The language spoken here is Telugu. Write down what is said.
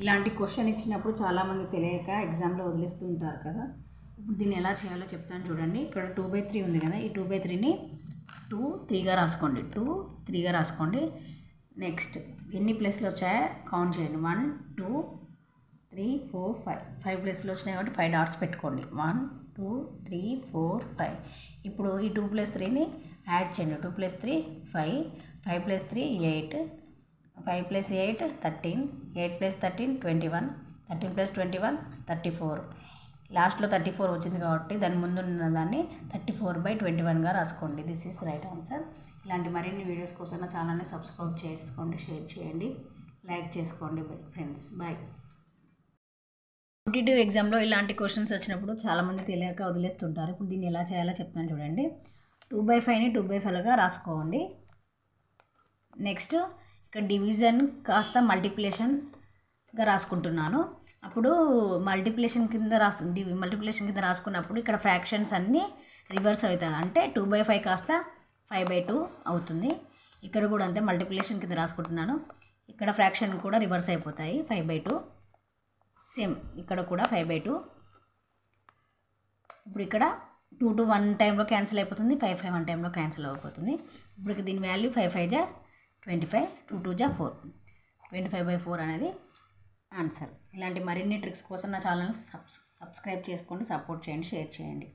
ఇలాంటి క్వశ్చన్ ఇచ్చినప్పుడు చాలామంది తెలియక ఎగ్జామ్లో వదిలేస్తుంటారు కదా. ఇప్పుడు దీన్ని ఎలా చేయాలో చెప్తాను చూడండి. ఇక్కడ 2/3 ఉంది కదా, ఈ 2/3ని 2 3గా రాసుకోండి. 2 3గా రాసుకోండి. నెక్స్ట్ ఎన్ని ప్లేస్లు వచ్చాయో కౌంట్ చేయండి. 1 2 3 4 5 5 ప్లేస్లు వచ్చినాయి కాబట్టి 5 డాట్స్ పెట్టుకోండి. 1 2 3 4 5. ఇప్పుడు ఈ 2+3ని యాడ్ చేయండి. 2+3 5, 5+3 8, 5+8 13, 8+13 21, 13+21 34. లాస్ట్లో 34 వచ్చింది కాబట్టి దాని ముందు ఉన్న దాన్ని 34/21గా రాసుకోండి. This is right answer. ఇలాంటి మరిన్ని వీడియోస్ కోసం నా ఛానల్ని సబ్స్క్రైబ్ చేసుకోండి, షేర్ చేయండి, లైక్ చేసుకోండి ఫ్రెండ్స్. బాయ్. కాంపిటేటివ్ ఎగ్జామ్లో ఇలాంటి క్వశ్చన్స్ వచ్చినప్పుడు చాలామంది తెలియక వదిలేస్తుంటారు. ఇప్పుడు దీన్ని ఎలా చేయాలో చెప్తాను చూడండి. 2/5ని 2/5గా రాసుకోండి. నెక్స్ట్ ఇక్కడ డివిజన్ కాస్త మల్టిప్లికేషన్గా రాసుకుంటున్నాను. అప్పుడు మల్టిప్లికేషన్ కింద రాసుకున్నప్పుడు ఇక్కడ ఫ్రాక్షన్స్ అన్నీ రివర్స్ అవుతాయి. అంటే 2/5 కాస్త 5/2 అవుతుంది. ఇక్కడ కూడా అంతే, మల్టిప్లికేషన్ కింద రాసుకుంటున్నాను. ఇక్కడ ఫ్రాక్షన్ కూడా రివర్స్ అయిపోతాయి. 5/2 సేమ్ ఇక్కడ కూడా 5/2. ఇప్పుడు ఇక్కడ 2 1 టైంలో క్యాన్సిల్ అయిపోతుంది, 5 1 టైంలో క్యాన్సిల్ అయిపోతుంది. ఇప్పుడు దీని వాల్యూ 5 5 25, 2 2 4, 25/4 అనేది ఆన్సర్. ఇలాంటి మరిన్ని ట్రిక్స్ కోసం నా ఛానల్ని సబ్స్క్రైబ్ చేసుకోండి, సపోర్ట్ చేయండి, షేర్ చేయండి.